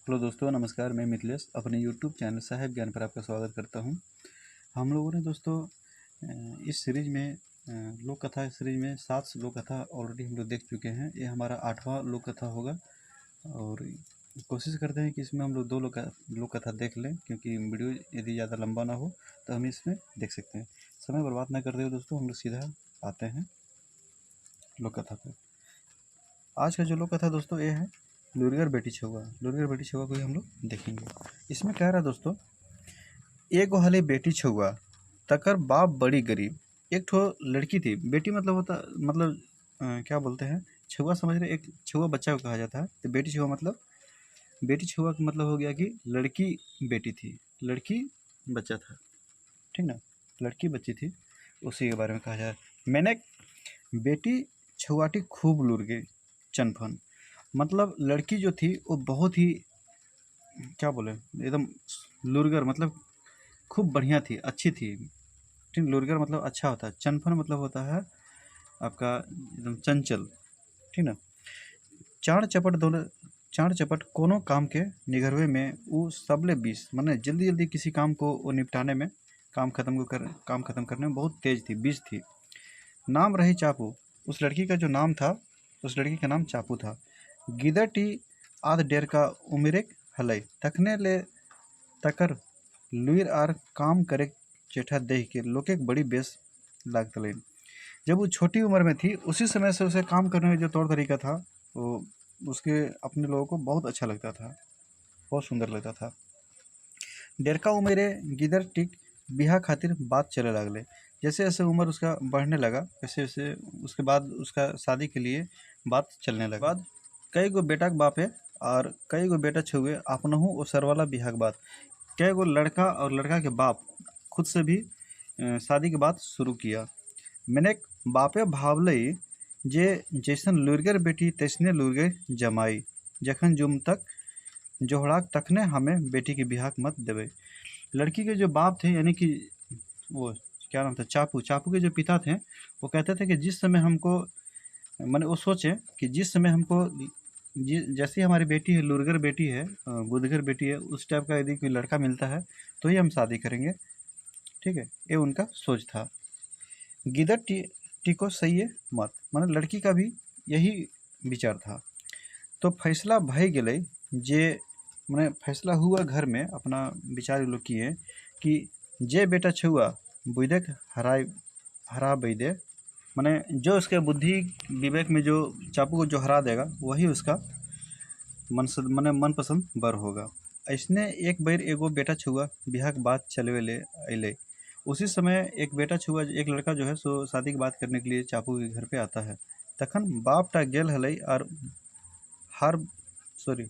Hello दोस्तों, नमस्कार। मैं मिथिलेश अपने यूट्यूब चैनल साहेब ज्ञान पर आपका स्वागत करता हूं। हम लोगों ने दोस्तों इस सीरीज में लोक कथा सीरीज में 7 लोक कथा ऑलरेडी हम लोग देख चुके हैं। ये हमारा 8वां लोक कथा होगा और कोशिश करते हैं कि इसमें हम लोग 2 लोक कथा देख लें, क्योंकि वीडियो यदि ज़्यादा लंबा ना हो तो हम इसमें देख सकते हैं। समय बर्बाद ना करते हुए दोस्तों हम लोग सीधा आते हैं लोक कथा पर। आज का जो लोक कथा दोस्तों ये है लुरगर बेटी छुआ। लुरगर बेटी छुआ को ही हम लोग देखेंगे। इसमें कह रहा है दोस्तों, एगो हले बेटी छुआ तकर बाप बड़ी गरीब। एक ठो लड़की थी। बेटी मतलब होता मतलब क्या बोलते हैं, छुआ समझ रहे। एक छुआ बच्चा को कहा जाता है, तो बेटी छुआ मतलब बेटी छुआ का मतलब हो गया कि लड़की बेटी थी, लड़की बच्चा था, ठीक ना। लड़की बच्ची थी, उसी के बारे में कहा जाए। मैंने बेटी छुआटी खूब लुर गई चनफन। मतलब लड़की जो थी वो बहुत ही क्या बोले, एकदम लुरगर मतलब खूब बढ़िया थी, अच्छी थी। ठीक, लुरगर मतलब अच्छा होता है। चनफन मतलब होता है आपका एकदम चंचल, ठीक ना। चार चपट कोनो काम के निगरवे में वो सबले बीस, माने जल्दी जल्दी किसी काम को वो निपटाने में, काम खत्म करने में बहुत तेज थी, बीस थी। नाम रही चापू। उस लड़की का जो नाम था, उस लड़की का नाम चापू था। गिदटी आध डेर का उम्र हलई तखने ले तकर लुईर आर काम करे चेठा देख के लोके बड़ी बेस लागतले। जब वो छोटी उम्र में थी उसी समय से उसे काम करने का जो तौर तरीका था वो उसके अपने लोगों को बहुत अच्छा लगता था, बहुत सुंदर लगता था। डेरका उम्र गिदर टिक बिहा खातिर बात चले लगले। जैसे जैसे उम्र उसका बढ़ने लगा वैसे वैसे उसके बाद उसका शादी के लिए बात चलने लगा। बाद कई गो बेटा के बाप है और कई गो बेटा छुए अपनहु ओसर वाला बिहा के बात। कई गो लड़का और लड़का के बाप खुद से भी शादी के बात शुरू किया। मैंने बापे भावलई जे जैसन लुरगर बेटी तैसने लुरगर जमाई, जखन जुम तक जोहड़ाक तखने हमें बेटी के बिहाक मत देवे। लड़की के जो बाप थे, यानी कि वो क्या नाम था, चापू। चापू के जो पिता थे वो कहते थे कि जिस समय हमको, मैंने वो सोचे कि जिस समय हमको जैसी हमारी बेटी है, लुरगर बेटी है, बुधगर बेटी है, उस टाइप का यदि कोई लड़का मिलता है तो ही हम शादी करेंगे, ठीक है। ये उनका सोच था। गिदर टी को सही है मत, माने लड़की का भी यही विचार था। तो फैसला भय गए जे, मैंने फैसला हुआ घर में, अपना विचार लोग किए कि जे बेटा छुआ बुधक हरा बैदे, माने जो उसके बुद्धि विवेक में जो चापू को जो हरा देगा वही उसका माने मनपसंद बर होगा। ऐसने एक बेर एगो बेटा छुआ बिहार के बात चलवे ले अले। उसी समय एक बेटा छुआ, एक लड़का जो है सो शादी की बात करने के लिए चापू के घर पे आता है। तखन बाप टा गेल हलई और हर सॉरी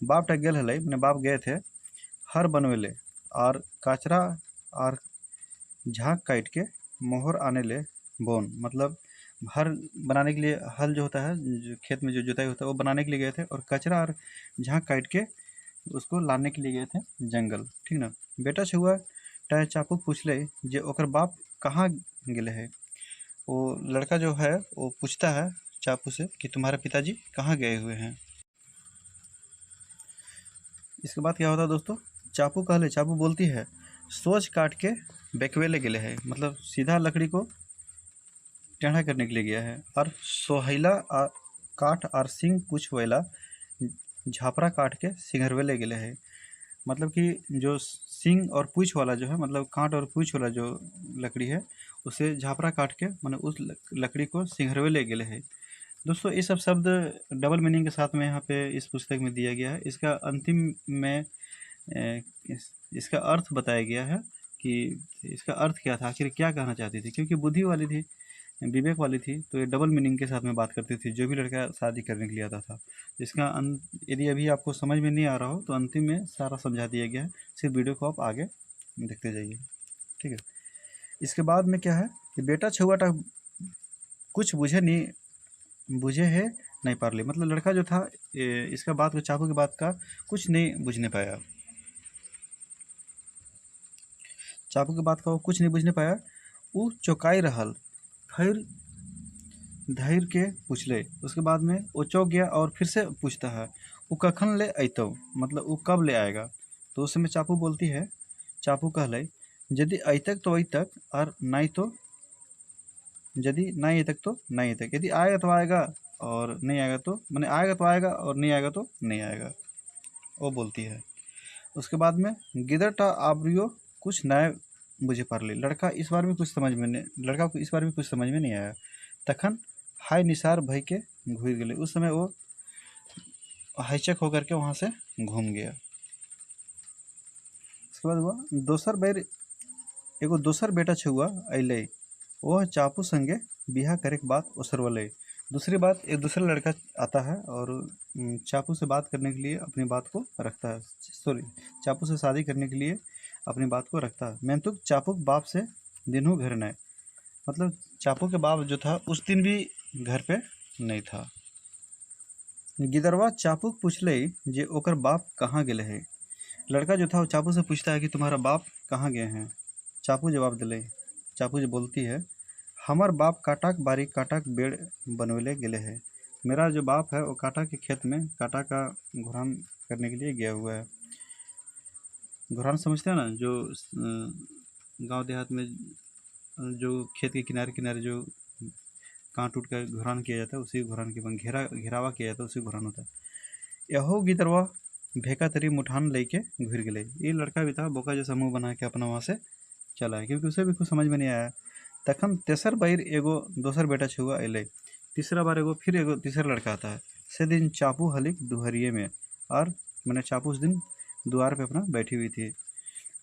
बाप टा गेल हलई, मैंने बाप गए थे हर बनवेले और कचरा और झाँक काट के मोहर आने ले बोन। मतलब हर बनाने के लिए, हल जो होता है, जो खेत में जो जुताई होता है वो बनाने के लिए गए थे, और कचरा और झाँक काट के उसको लाने के लिए गए थे जंगल, ठीक ना। बेटा छुआ टाए चापू पूछले जे ओकर बाप कहाँ गेले है। वो लड़का जो है वो पूछता है चापू से कि तुम्हारे पिताजी कहाँ गए हुए हैं। इसके बाद क्या होता है दोस्तों, चापू बोलती है सोच काट के बेकवेले गेले है, मतलब सीधा लकड़ी को टेढ़ा करने के लिए गया है। और सोहैला काट और सिंग पूछ वेला झापरा काट के सिंघरवेले गेले है। मतलब कि जो सिंग और पूछ वाला जो है, मतलब कांट और पूछ वाला जो लकड़ी है उसे झापरा काट के मैंने उस लकड़ी को सिंघरवेले गेले है। दोस्तों ये सब शब्द डबल मीनिंग के साथ में यहाँ पे इस पुस्तक में दिया गया है। इसका अंतिम में इसका अर्थ बताया गया है कि इसका अर्थ क्या था, आखिर क्या कहना चाहती थी। क्योंकि बुद्धि वाली थी, विवेक वाली थी, तो ये डबल मीनिंग के साथ में बात करती थी जो भी लड़का शादी करने के लिए आता था। इसका यदि अभी आपको समझ में नहीं आ रहा हो तो अंतिम में सारा समझा दिया गया है, सिर्फ वीडियो को आप आगे देखते जाइए, ठीक है। इसके बाद में क्या है कि बेटा छुआटा कुछ बुझे है नहीं पार ली। मतलब लड़का जो था इसका बात को, चाकू की बात का कुछ नहीं बुझने पाया। चाकू की बात का वो कुछ नहीं बुझने पाया। वो चौकाई रहल, फिर धैर्य के पूछले। उसके बाद में वो चौंक गया और फिर से पूछता है। उ कखन ले अतौ, मतलब उ कब ले आएगा। तो उस समय चापू बोलती है, चापू कहले यदि अतक तो अतक और नहीं तो यदि नहीं अतक तो नहीं अतक, यदि आएगा तो आएगा और नहीं आएगा तो मैंने आएगा तो आएगा और नहीं आएगा तो नहीं आएगा, वो बोलती है। उसके बाद में गिदरटा आबरियो कुछ नए बुझे पारली, लड़का इस बार भी कुछ समझ में नहीं, लड़का को इस बार भी कुछ समझ में नहीं आया। तखन हाय निसार भई के घूर गए, उस समय वो हाईचक होकर के वहाँ से घूम गया। उसके बाद हुआ दोसर बेर एगो दोसर बेटा छुआ अले, वह चापू संगे बिहा करे के बात ओसरवले। दूसरी बात, एक दूसरा लड़का आता है और चापू से बात करने के लिए अपनी बात को रखता है, सॉरी चापू से शादी करने के लिए अपनी बात को रखता है। मैंतुक चापू के बाप से दिनों घर न, मतलब चापू के बाप जो था उस दिन भी घर पे नहीं था। गिदरवा चापू पूछले जे ओकर बाप कहाँ गए है। लड़का जो था वो चापू से पूछता है कि तुम्हारा बाप कहाँ गए हैं। चापू जवाब दिले, चापू जो बोलती है हमार बाप काटाक बारी काटाक बेड़ बनवेले गेले है। मेरा जो बाप है वो काटा के खेत में काटा का घुरान करने के लिए गया हुआ है। घुरान समझते हैं ना, जो गांव देहात में जो खेत के किनारे किनारे जो काट उठ कर घुरान किया जाता है, उसी घुरान के बन घेरावा किया जाता है, उसी घुरान होता है। यहो गिदरवा भेका तरी मुठान लेके घुर गए। ये लड़का भी था बोका जैसा मुंह बना के अपना वहाँ से चला है, क्योंकि उसे भी कुछ समझ में नहीं आया। तखन तेसर बार एगो दोसर बेटा छुआ अले, तीसरा बार एगो फिर एगो तीसरा लड़का आता है। से दिन चापू हलिक दुहरिए में, और मैंने चापू उस दिन द्वार पे अपना बैठी हुई थी,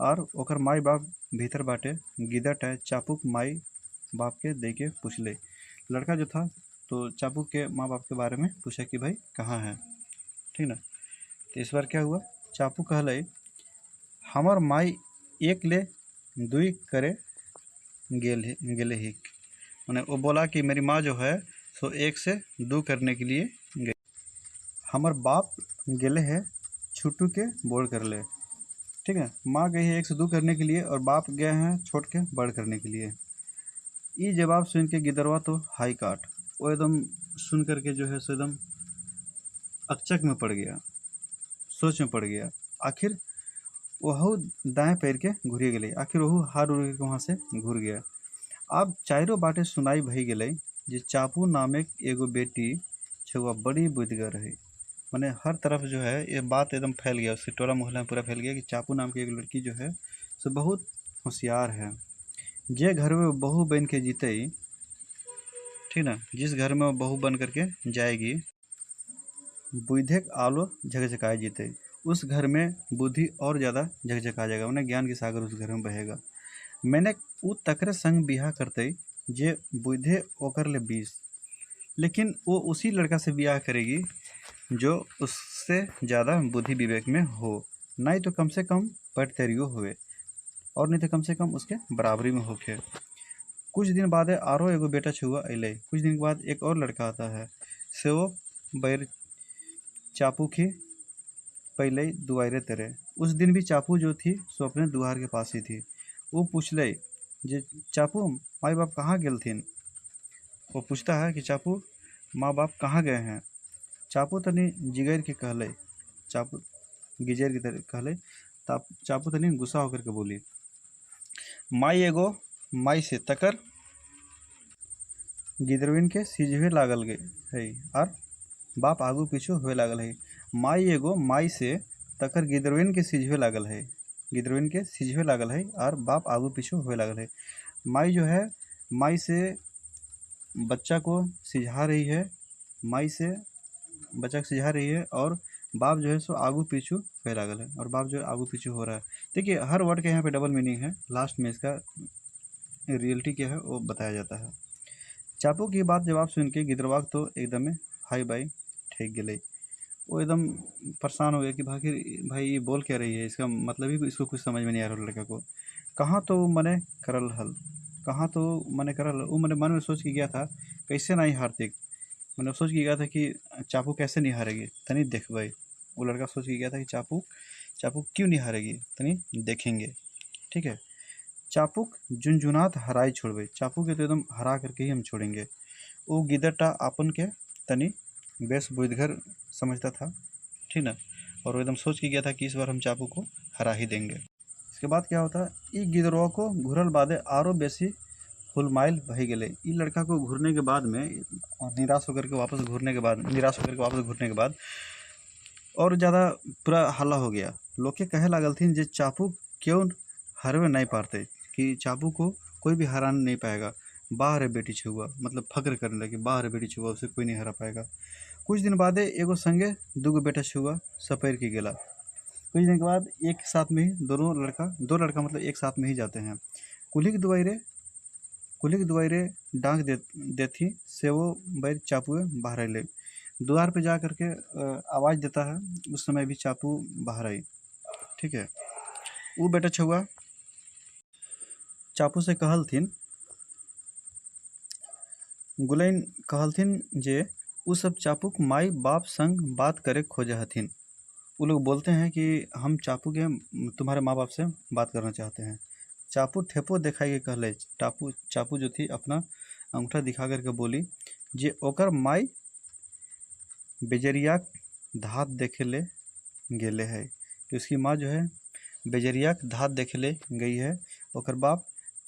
और ओकर माई बाप भीतर बाटे। गिदट है चापू माई बाप के दे के पूछले। लड़का जो था तो चापू के माँ बाप के बारे में पूछा कि भाई कहाँ है, ठीक ना। तो इस बार क्या हुआ, चापू कहले हमार माई एक ले दुई करे गेले ही, मैंने वो बोला कि मेरी माँ जो है सो एक से दो करने के लिए गई। हमार बाप गेले है छुट्टू के बोड़ कर ले, ठीक है। माँ गई है एक से दो करने के लिए और बाप गए हैं छोट के बड़ करने के लिए। ये जवाब सुन के गिदरवा तो हाई काट, वो एकदम सुन करके जो है सो एकदम अकचक में पड़ गया, सोच में पड़ गया। आखिर वह दाएं पैर के घुरे गए, आखिर वह हार उड़ के वहाँ से घुर गया। अब चारों बाटे सुनाई भई गए जे चापू नामे एगो बेटी छुआ बड़ी बुद्धगर है। मैंने हर तरफ जो है ये बात एकदम फैल गया, उससे टोला मोहल्ला में पूरा फैल गया कि चापू नाम की एक लड़की जो है सो बहुत होशियार है। जे घर में बहू बन के जीते, ठीक ना, जिस घर में वो बहू बन करके जाएगी बुद्धेक आलो झकझकाए जीते, उस घर में बुद्धि और ज़्यादा झकझका जाएगा, उन्हें ज्ञान की सागर उस घर में बहेगा। मैंने उ तकरे संग बिहा करते जे बुद्धे ओकर ले 20, लेकिन वो उसी लड़का से ब्याह करेगी जो उससे ज़्यादा बुद्धि विवेक में हो, नहीं तो कम से कम पटतरियो हुए और नहीं तो कम से कम उसके बराबरी में होके। कुछ दिन बाद आरो एगो बेटा छुआ अले, कुछ दिन के बाद एक और लड़का आता है। से वो बैर चापू की पहले दुआरे तेरे। उस दिन भी चापू जो थी सो अपने दुआर के पास ही थी। वो पूछले जे चापू माई बाप कहाँ गेल थिन। वो पूछता है कि चापू माँ बाप कहाँ गए हैं। चापू तनी जिगर के कहले, चापू गिजर की तरह कहले, चापू तनी गुस्सा होकर के बोली माई एगो माई से तकर गिदरविन के सिझवे लागल गए है और बाप आगू पीछू हुए लागल है। माई एगो माई से तकर गिदरविन के सिझवे लागल है, गिदरविन के सिझवे लागल है और बाप आगू पीछू हुए लागल है। माई जो है माई से बच्चा को सिझा रही है, माई से बच्चा को सिझा रही है और बाप जो है सो आगू पीछू हुए लागल है, और बाप जो है आगू पीछू हो रहा है। देखिए हर वर्ड के यहाँ पे डबल मीनिंग है, लास्ट में इसका रियलिटी क्या है वो बताया जाता है। चापू की बात जवाब सुन के गिदरवाग तो एकदम हाई बाई ठेक गए। वो एकदम परेशान हो गया कि भाई ये बोल क्या रही है, इसका मतलब ही इसको कुछ समझ में नहीं आ रहा लड़का को। कहाँ तो मने करल हल, कहाँ तो मने करल हल, वो मैंने मन में सोच के गया था कैसे नहीं हारती, मैंने सोच के गया था कि चापू कैसे नहीं हारेगी तनी देख भाई। वो लड़का सोच के गया था कि चापू चापू क्यों नहीं हारेगी तनी देखेंगे, ठीक है। चापूक झुनझुनात हराई छोड़बे, चापू के तो एकदम हरा करके ही हम छोड़ेंगे। वो गिदरटा अपन के तनी बेस बुद्धगर समझता था, ठीक ना। और वो एकदम सोच के गया था कि इस बार हम चापू को हरा ही देंगे। इसके बाद क्या होता है, ई गिदरवा को घूरल बादे आरो बेसी फुलमाइल भई गेले। ई लड़का को घूरने के बाद में निराश होकर के वापस घूरने के बाद और ज़्यादा पूरा हल्ला हो गया। लोग के कहे लागल थी जे चापू क्यों हरवे नहीं पारते, कि चापू को कोई भी हरा नहीं पाएगा। बाहर है बेटी छुआ, मतलब फक्र करने लगे, बाहर है बेटी छुआ, उसे कोई नहीं हरा पाएगा। कुछ दिन बाद एगो संगे दूगो बेटा छुआ सपेर के गेला। कुछ दिन के बाद एक साथ में ही दो लड़का मतलब एक साथ में ही जाते हैं। कुली के दुआरे डांग देती से वो बैर चापुए बाहर ले। द्वार पे जा करके आवाज़ देता है, उस समय भी चापू बाहर आई। ठीक है। वो बेटा छुआ चापू से गुलैन कहलथिन जे वो सब चापूक माई बाप संग बात करे खोजे हथिन। वो लोग बोलते हैं कि हम चापू के तुम्हारे माँ बाप से बात करना चाहते हैं। चापू ठेपो दिखाई के कहले। चापू जो थी अपना अंगूठा दिखा करके बोली जे ओकर माई बेजरिया धात देखे ले गेले है, कि उसकी माँ जो है बेजरिया धात देखे ले गई है। ओकर बाप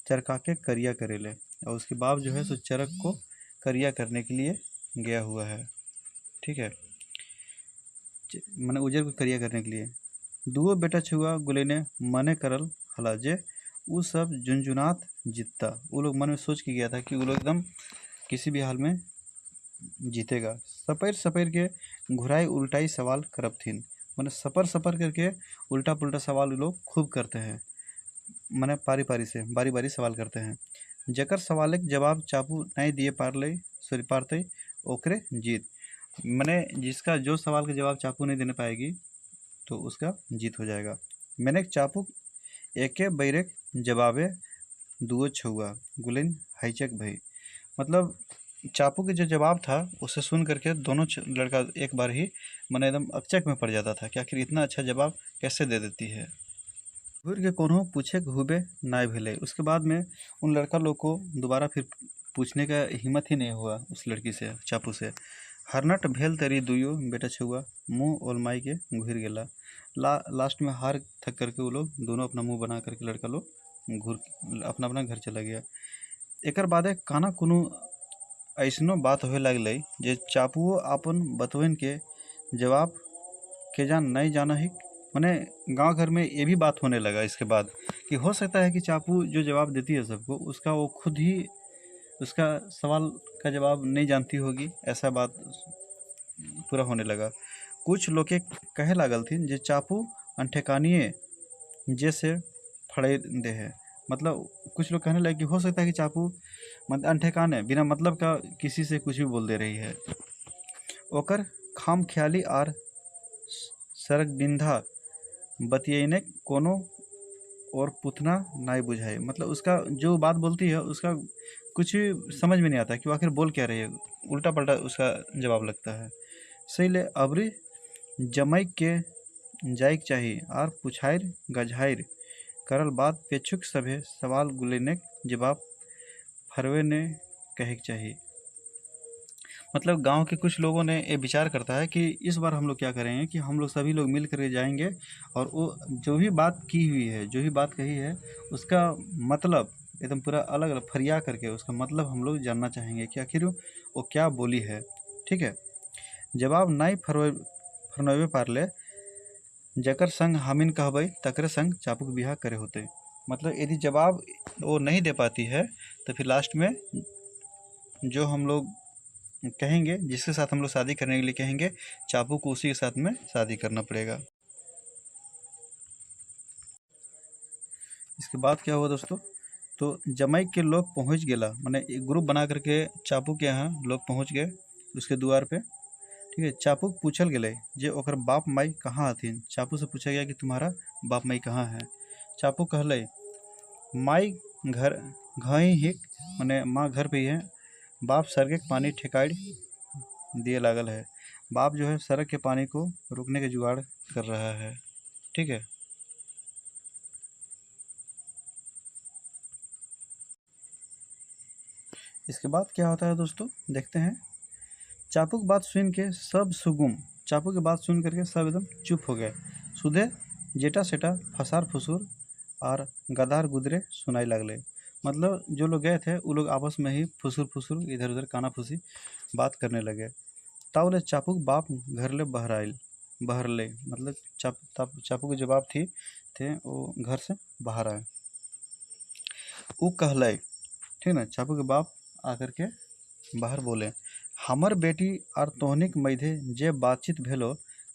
चरका के करिया करेले, और उसके बाप जो है सो चरक को करिया करने के लिए गया हुआ है। ठीक है, मैंने उजर को करिया करने के लिए। दुओ बेटा छुआ गुले ने मने करल हला जे वो सब झुनझुनात जीतता। वो लोग मन में सोच के गया था कि वो लोग एकदम किसी भी हाल में जीतेगा। सपेर के घुराई उल्टाई सवाल करब थीन, मैंने सपर करके उल्टा पुल्टा सवाल वो लोग खूब करते हैं। मैंने बारी बारी सवाल करते हैं। जकर सवाल के जवाब चापू नहीं दिए पारते ओकरे जीत। मैंने जिसका जो सवाल का जवाब चापू नहीं देने पाएगी तो उसका जीत हो जाएगा। मैंने चापू एके बैरे जवाबे दुओ छुआ गुलिन हाईचक भई। मतलब चापू के जो जवाब था उसे सुन करके दोनों लड़का एक बार ही मैंने एकदम अचक में पड़ जाता था कि आखिर इतना अच्छा जवाब कैसे दे देती है। घूर के कोनो पूछे हुबे नाय भेले। उसके बाद में उन लड़का लोग को दोबारा फिर पूछने का हिम्मत ही नहीं हुआ उस लड़की से, चापू से। हरनट भेल तेरी दुइयो बेटा छुआ मुँह ओलमाई के घुर गेला। लास्ट में हार थक करके वो लोग दोनों अपना मुंह बना करके लड़का लोग घूर अपना घर चला गया। एकर बादे काना कोनो ऐसनो बात होए लगल जे चापुओ अपन बतवन के जवाब के जान नहीं जाना ही। मैंने गांव घर में ये भी बात होने लगा इसके बाद कि हो सकता है कि चापू जो जवाब देती है सबको उसका वो खुद ही उसका सवाल का जवाब नहीं जानती होगी, ऐसा बात पूरा होने लगा। कुछ लोग के कहे लागल थी जे चापू अनठेकानिए जैसे फड़े दे है। मतलब कुछ लोग कहने लगे कि हो सकता है कि चापू मतलब अनठेकाने बिना मतलब का किसी से कुछ भी बोल दे रही है। ओकर खाम ख्याली आर सरक बिंधा बतियने कोनो और पुतना नहीं बुझाए। मतलब उसका जो बात बोलती है उसका कुछ समझ में नहीं आता कि वो आखिर बोल क्या रही है, उल्टा पल्टा उसका जवाब लगता है। सही ले अबरी जमैक के जाइक चाहिए आर पुछाइर गझाइर करल बात पेछुक सभे सवाल गुलेने जवाब फरवे ने कहे चाहिए। मतलब गांव के कुछ लोगों ने ये विचार करता है कि इस बार हम लोग क्या करेंगे कि हम लोग सभी लोग मिल कर जाएंगे और वो जो भी बात की हुई है, जो भी बात कही है उसका मतलब एकदम पूरा अलग अलग फरिया करके उसका मतलब हम लोग जानना चाहेंगे कि आखिर वो क्या बोली है। ठीक है। जवाब नहीं फरनवे पारले जकर संग हमिन कहबई तकरे संग चापूक बिहा करे होते। मतलब यदि जवाब वो नहीं दे पाती है तो फिर लास्ट में जो हम लोग कहेंगे, जिसके साथ हम लोग शादी करने के लिए कहेंगे, चापू को उसी के साथ में शादी करना पड़ेगा। इसके बाद क्या हुआ दोस्तों, तो जमैक के लोग पहुंच गेला, मैंने एक ग्रुप बना करके चापू के यहाँ लोग पहुंच गए उसके द्वार पे। ठीक है। चापू पूछल गए जे ओकर बाप माई कहाँ हथिन। चापू से पूछा गया कि तुम्हारा बाप माई कहाँ है। चापू कहले माई घर घई हिक, मैंने माँ घर पे ही है। बाप सड़क के पानी ठेकाड़ दिए लागल है। बाप जो है सड़क के पानी को रोकने के जुगाड़ कर रहा है। ठीक है। इसके बाद क्या होता है दोस्तों, देखते हैं। चापू की बात सुन के सब सुगुम चापू की बात सुन करके सब एकदम चुप हो गए। सुधे जेटा सेटा फसार फुसूर और गदार गुदरे सुनाई लगले। मतलब जो लोग गए थे वो लोग आपस में ही फुसूर फुसूर इधर उधर काना फूसी बात करने लगे। तावले चापू के बाप घर ले बहरले मतलब चापू के जो बाप थे वो घर से बाहर आए। वो कहले, ठीक ना, चापू के बाप आकर के बाहर बोले, हमर बेटी और तोहनिक मध्य जे बातचीत भेलो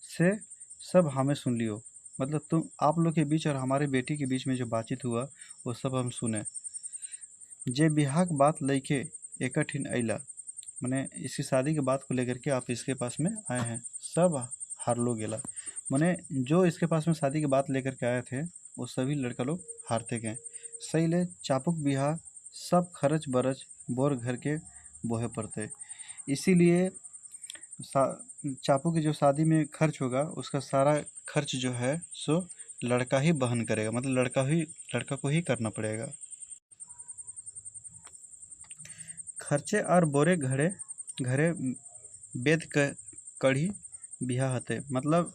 से सब हमें सुन लियो। मतलब तुम आप लोग के बीच और हमारे बेटी के बीच में जो बातचीत हुआ वो सब हम सुने। जे बिहाक बात लेके एकठिन अइला, मैंने इसकी शादी की बात को लेकर के आप इसके पास में आए हैं, सब हारलो गेला। मैंने जो इसके पास में शादी की बात लेकर के आए थे वो सभी लड़का लोग हारते गए। सही ले चापुक बिहा सब खर्च बरच बोर घर के बोहे पड़ते। इसीलिए चापू की जो शादी में खर्च होगा उसका सारा खर्च जो है सो लड़का ही वहन करेगा। मतलब लड़का को ही करना पड़ेगा। खर्चे और बोरे घरे बेद कढ़ी बिहा हते। मतलब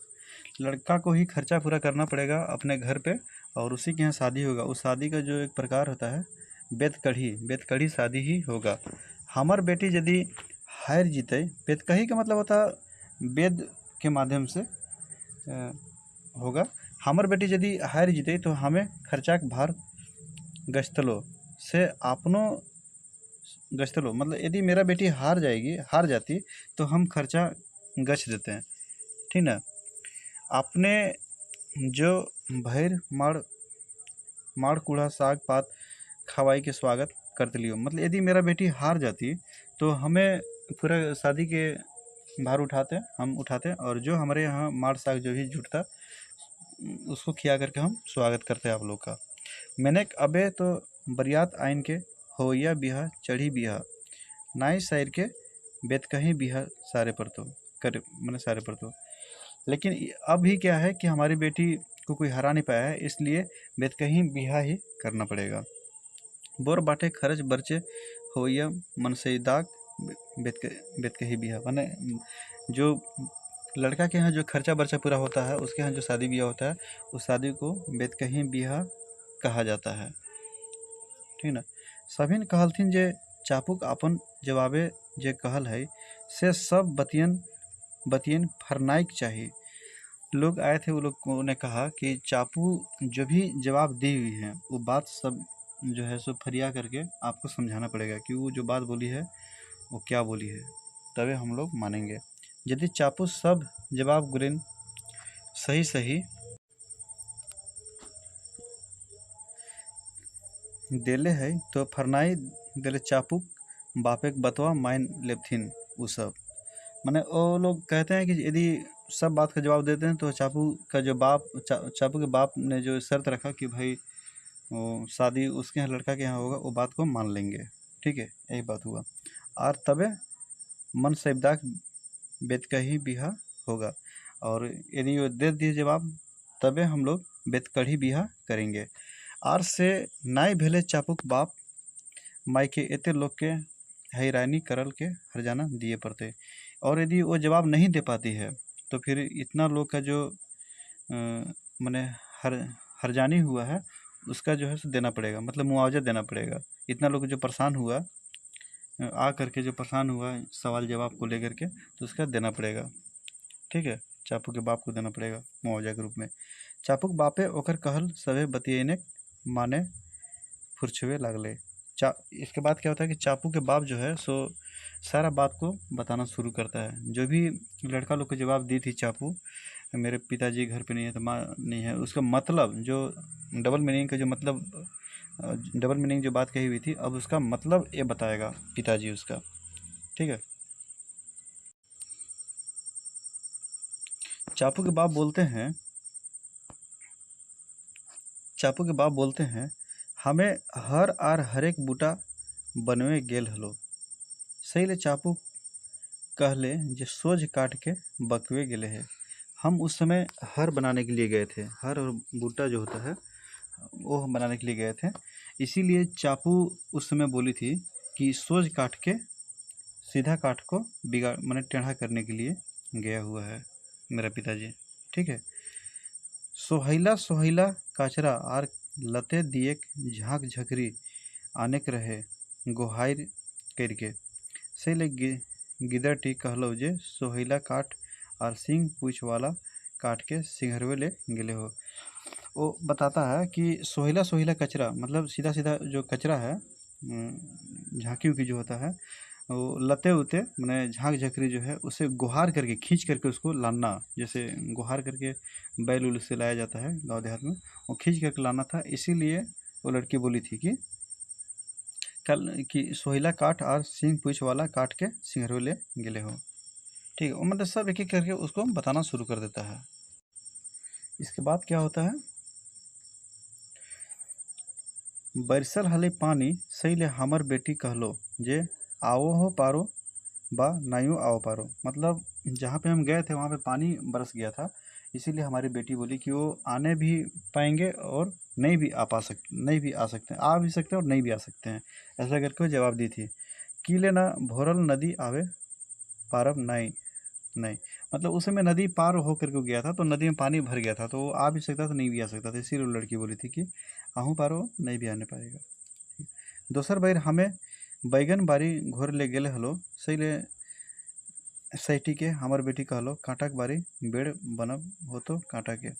लड़का को ही खर्चा पूरा करना पड़ेगा अपने घर पे और उसी के यहाँ शादी होगा। उस शादी का जो एक प्रकार होता है बेद कढ़ी शादी ही होगा। हमार बेटी यदि हार जीते, बेद कही का मतलब होता है वेद के माध्यम से होगा। हमार बेटी यदि हार जीते तो हमें खर्चा के भार गश्तलो से अपनों गश्तलो। मतलब यदि मेरा बेटी हार जाती तो हम खर्चा गछ देते हैं, ठीक ना। अपने जो भैर माड़ कूड़ा साग पात खवाई के स्वागत करते लियो। मतलब यदि मेरा बेटी हार जाती तो हमें पूरा शादी के भार हम उठाते और जो हमारे यहाँ माड़ साग जो भी जुटता उसको खिया करके हम स्वागत करते हैं आप लोग का। मैंने अबे तो बरियात आइन के होया बिहा चढ़ी बिहा नाई साइर के बेत कहीं बिहा सारे पर तो। लेकिन अब ही क्या है कि हमारी बेटी को कोई हरा नहीं पाया है, इसलिए बेत कहीं बिहा ही करना पड़ेगा। बोर बाटे खर्च बर्चे होया मनसईदाक बेत कहीं बिहा। माने जो लड़का के यहाँ जो खर्चा बर्चा पूरा होता है उसके यहाँ जो शादी ब्याह होता है उस शादी को बेत कहीं बिहा कहा जाता है, ठीक ना। सभिन कहलथिन जे चापुक अपन जवाबे जे कहल है से सब बतियन फरनाइक चाहिए। लोग आए थे, वो लोग ने कहा कि चापू जो भी जवाब दी हुई है वो बात सब जो है सो फरिया करके आपको समझाना पड़ेगा कि वो जो बात बोली है वो क्या बोली है, तभी हम लोग मानेंगे। यदि चापू सब जवाब गुरेन सही देले है तो फरनाई देले चापू बापे के बतवा माइन लेथिन वो सब। माने वो लोग कहते हैं कि यदि सब बात का जवाब देते हैं तो चापू के बाप ने जो शर्त रखा कि भाई वो शादी उसके यहाँ लड़का के यहाँ होगा, वो बात को मान लेंगे, ठीक है। यही बात हुआ और तबे मन सैबदाक बेत का ही बिहा होगा। और यदि वो दे दिए जवाब तबे हम लोग बेत कढ़ी बिहा करेंगे। आर से नाई भेले चापुक बाप माई के एते लोग के हैरानी करल के हरजाना दिए पड़ते। और यदि वो जवाब नहीं दे पाती है तो फिर इतना लोग का जो मैंने हरजानी हुआ है उसका जो है सो देना पड़ेगा। मतलब मुआवजा देना पड़ेगा। इतना लोग जो परेशान हुआ सवाल जवाब को लेकर के तो उसका देना पड़ेगा, ठीक है। चापू के बाप को देना पड़ेगा मुआवजा के रूप में। चापू के बापे ओकर कहल सभे बतियने माने फुरछुए लागले। इसके बाद क्या होता है कि चापू के बाप जो है सो सारा बात को बताना शुरू करता है। जो भी लड़का लोग को जवाब दी थी चापू, मेरे पिताजी घर पे नहीं है तो माँ नहीं है, उसका मतलब जो डबल मीनिंग का जो मतलब डबल मीनिंग जो बात कही हुई थी अब उसका मतलब ये बताएगा पिताजी उसका, ठीक है। चापू के बाप बोलते हैं हमें हर आर हरेक बूटा बनवे गेल हलो। सही ले चापू कहले जे सोझ काट के बकवे गेले है। हम उस समय हर बनाने के लिए गए थे, हर और बूटा जो होता है वो हम बनाने के लिए गए थे। इसीलिए चापू उस समय बोली थी कि सोझ काट के सीधा काट को बिगाड़ माने टेढ़ा करने के लिए गया हुआ है। मेरा पिताजी। ठीक है। सोहैला सोहैला काचरा आर लते दिएक झाँक झकरी आनेक रहे गोहाइर करके से ले गिदड़टी कहलो जे सोहैला काठ और सिंह पूछ वाला काट के सिंघरवे ले गेले हो। वो बताता है कि सोहैला सोहैला कचरा मतलब सीधा सीधा जो कचरा है, झांकी उकी जो होता है, वो लते उते मैंने झांक झकरी जो है उसे गुहार करके खींच करके उसको लाना, जैसे गुहार करके बैल उल से लाया जाता है गाँव देहात में, वो खींच करके लाना था। इसीलिए वो लड़की बोली थी कि कल कि सोहैला काठ और सिंह पूछ वाला काट के सिंघरवे ले गेले हो। ठीक है। वो मतलब सब एक एक करके उसको बताना शुरू कर देता है। इसके बाद क्या होता है, बरसल हले पानी सही ले हमर बेटी कहलो जे आओ हो पारो बा नाइयो आओ पारो। मतलब जहाँ पे हम गए थे वहाँ पे पानी बरस गया था, इसीलिए हमारी बेटी बोली कि वो आने भी पाएंगे और नहीं भी आ सकते हैं, आ भी सकते हैं और नहीं भी आ सकते हैं, ऐसा करके वो जवाब दी थी। कीले ना भोरल नदी आवे पारब नहीं नहीं। मतलब उस समय नदी पार होकर के गया था तो नदी में पानी भर गया था, तो वो आ भी सकता था नहीं भी आ सकता था, इसीलिए वो लड़की बोली थी कि आहू पारो नहीं भी आने पाएगा। दोसर बार हमें बैगन बारी घोर ले गेले हलो सही ले सैटी के हमर बेटी कहलो कांटा के बारी बेड़ बनब हो तो कांटा के।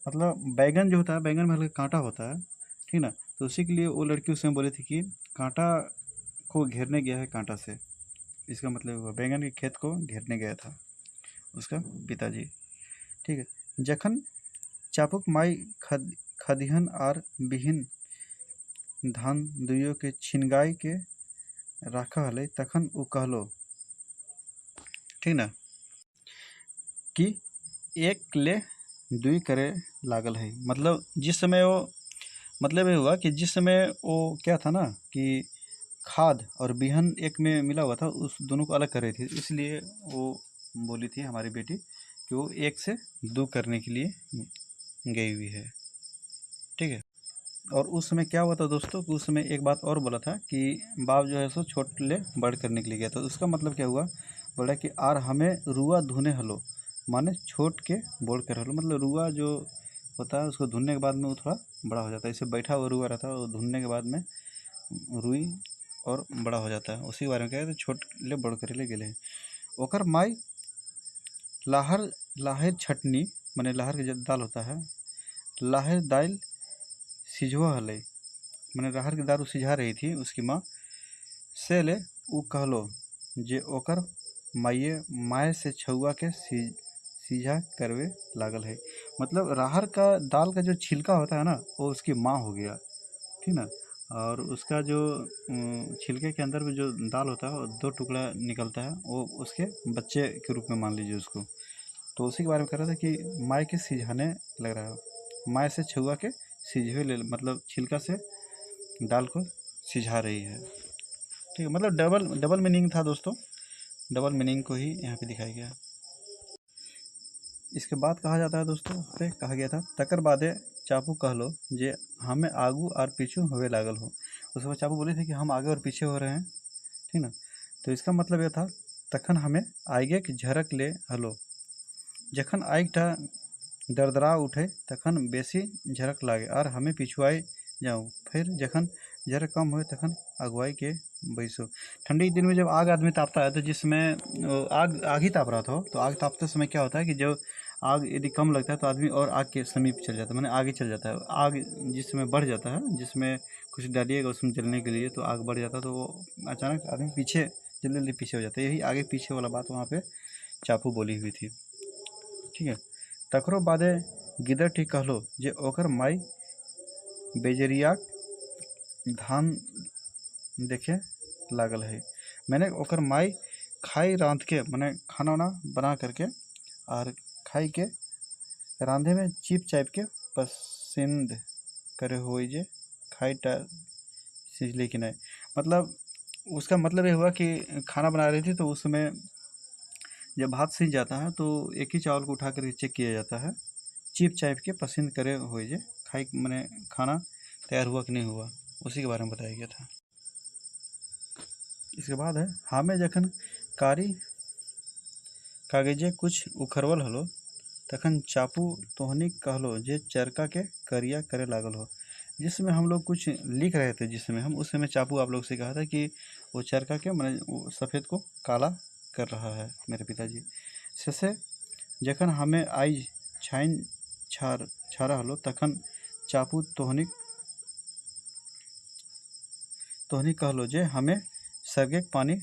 मतलब बैगन जो होता है, बैगन में हल्का कांटा होता है, ठीक ना, तो उसी के लिए वो लड़की उसमें बोली थी कि कांटा को घेरने गया है कांटा से। इसका मतलब हुआ बैगन के खेत को घेरने गया था उसका पिताजी। ठीक है। जखन चापुक माई खदिहन आर बिहिन धान दुइयो के छिनगाई के राखा हले तखन उ कहलो, ठीक ना, कि एक ले दुई करे लागल है। मतलब जिस समय वो, मतलब ये हुआ कि जिस समय वो क्या था ना कि खाद और बिहन एक में मिला हुआ था, उस दोनों को अलग कर रही थी, इसलिए वो बोली थी हमारी बेटी कि वो एक से दो करने के लिए गई हुई है। ठीक है। और उस समय क्या हुआ था दोस्तों कि उस समय एक बात और बोला था कि बाप जो है सो छोट ले बड़ करने के लिए गया था। उसका मतलब क्या हुआ, बोला कि आर हमें रुआ धुने हलो, माने छोट के बोड़ कर हलो। मतलब रुआ जो होता है उसको धुनने के बाद में वो थोड़ा बड़ा हो जाता है, इसे बैठा हुआ रुआ रहता है, वो धुनने के बाद में रुई और बड़ा हो जाता है, उसी के बारे में क्या है, तो छोट ले बड़ करे ले गेले। ओकर माई लाहर लाहेर छटनी, माने लाहर के जो दाल होता है, लाहेर दाल सिझवा हले, मैंने राहर की दारू सिझा रही थी उसकी माँ से ले उ कहलो जे ओकर माये माए से छुआ के सीझा करवे लागल है। मतलब राहर का दाल का जो छिलका होता है ना वो उसकी माँ हो गया, ठीक ना, और उसका जो छिलके के अंदर में जो दाल होता है वो दो टुकड़ा निकलता है, वो उसके बच्चे के रूप में मान लीजिए उसको। तो उसी के बारे में कह रहा था कि माए के सिझाने लग रहा है, माए से छुआ के सीझे ले, मतलब छिलका से दाल को सिझा रही है। ठीक है। मतलब डबल डबल मीनिंग था दोस्तों, डबल मीनिंग को ही यहाँ पे दिखाया गया। इसके बाद कहा जाता है दोस्तों, पे कहा गया था तकर बादे चापू कहलो जे हमें आगू और पीछू होवे लागल हो। उसके बाद चापू बोले थे कि हम आगे और पीछे हो रहे हैं, ठीक ना। तो इसका मतलब यह था तखन हमें आगे के झरक ले हलो, जखन आगटा दरदरा उठे तखन बेसी झरक लागे और हमें पिछुआए जाऊँ, फिर जखन झरक कम हो तखन अगुवाई के बैसो। ठंडी के दिन में जब आग आदमी तापता है तो जिसमें आग ही ताप रहा था, तो आग तापते समय क्या होता है कि जब आग यदि कम लगता है तो आदमी और आग के समीप चल जाता है, मैंने आगे चल जाता है। आग जिस समय बढ़ जाता है, जिसमें कुछ डालिएगा उसमें जलने के लिए, तो आग बढ़ जाता है, तो वो अचानक आदमी पीछे जल्दी जल्दी पीछे हो जाता है। यही आगे पीछे वाला बात वहाँ पे चापू बोली हुई थी। ठीक है। तकरो बादे गिदड़ ठीक कहलो जे ओकर माई बेजरिया धान देखे लागल है, मैंने ओकर माई खाई रांध के, मैंने खाना वाना बना करके और खाई के रांधे में चिप चाइप के पसंद करे हुए जे खाई टा सिझली कि नहीं। मतलब उसका मतलब ये हुआ कि खाना बना रही थी तो उस समय जब भात सीझ जाता है तो एक ही चावल को उठा कर चेक किया जाता है, चिप चाइप के पसंद करे हुए जे खाई, मैंने खाना तैयार हुआ कि नहीं हुआ, उसी के बारे में बताया गया था। इसके बाद है हमें जखन कारी कागजे कुछ उखरवल हलो, तखन चापू तोहनी कहलो जे चरखा के करिया करे लागल हो। जिसमें हम लोग कुछ लिख रहे थे, जिस समय हम उस समय चापू आप लोग से कहा था कि वो चरखा के मैंने सफ़ेद को काला कर रहा है मेरे पिताजी। से जखन हमें आई छाइन छारा हलो, तखन चापू तोहनी कहलो जे हमें सरगे पानी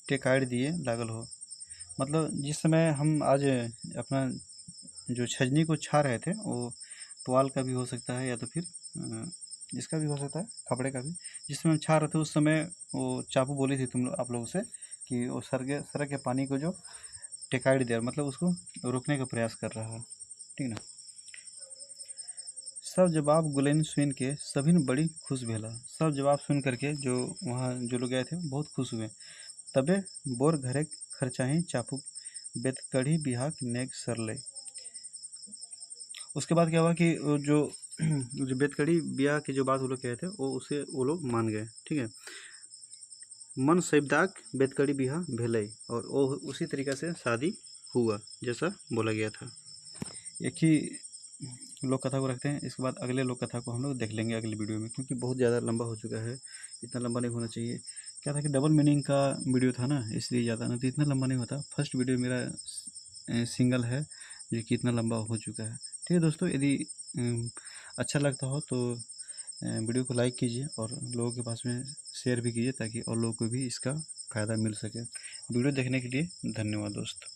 टेकाड़ दिए लागल हो। मतलब जिस समय हम आज अपना जो छजनी को छा रहे थे, वो पुआल का भी हो सकता है या तो फिर इसका भी हो सकता है, खपड़े का भी। जिस समय हम छा रहे थे उस समय वो चापू बोली थी आप लोगों से कि वो सरग के पानी को जो टेकाड़ दिया, मतलब उसको रोकने का प्रयास कर रहा है, ठीक ना। सब जवाब गुलेन सुन के सभी ने बड़ी खुश भेला। सब जवाब सुन करके जो वहाँ जो लोग गए थे बहुत खुश हुए। तबे बोर घरे खर्चाही चापू बेतकड़ी बिहाक नेक सरले। उसके बाद क्या हुआ कि जो बेतकड़ी बियाह की जो बात वो लोग कहे थे वो लोग मान गए, ठीक है। मन सैबदाक बेतकड़ी बिहा भेलई, और वो उसी तरीक़ा से शादी हुआ जैसा बोला गया था। एक ही लोक कथा को रखते हैं, इसके बाद अगले लोक कथा को हम लोग देख लेंगे अगली वीडियो में, क्योंकि बहुत ज़्यादा लंबा हो चुका है। इतना लंबा नहीं होना चाहिए। क्या था कि डबल मीनिंग का वीडियो था ना, इसलिए ज़्यादा ना, तो इतना लंबा नहीं होता। फर्स्ट वीडियो मेरा सिंगल है जो कि इतना लंबा हो चुका है। ठीक है दोस्तों, यदि अच्छा लगता हो तो वीडियो को लाइक कीजिए और लोगों के पास में शेयर भी कीजिए, ताकि और लोगों को भी इसका फ़ायदा मिल सके। वीडियो देखने के लिए धन्यवाद दोस्त।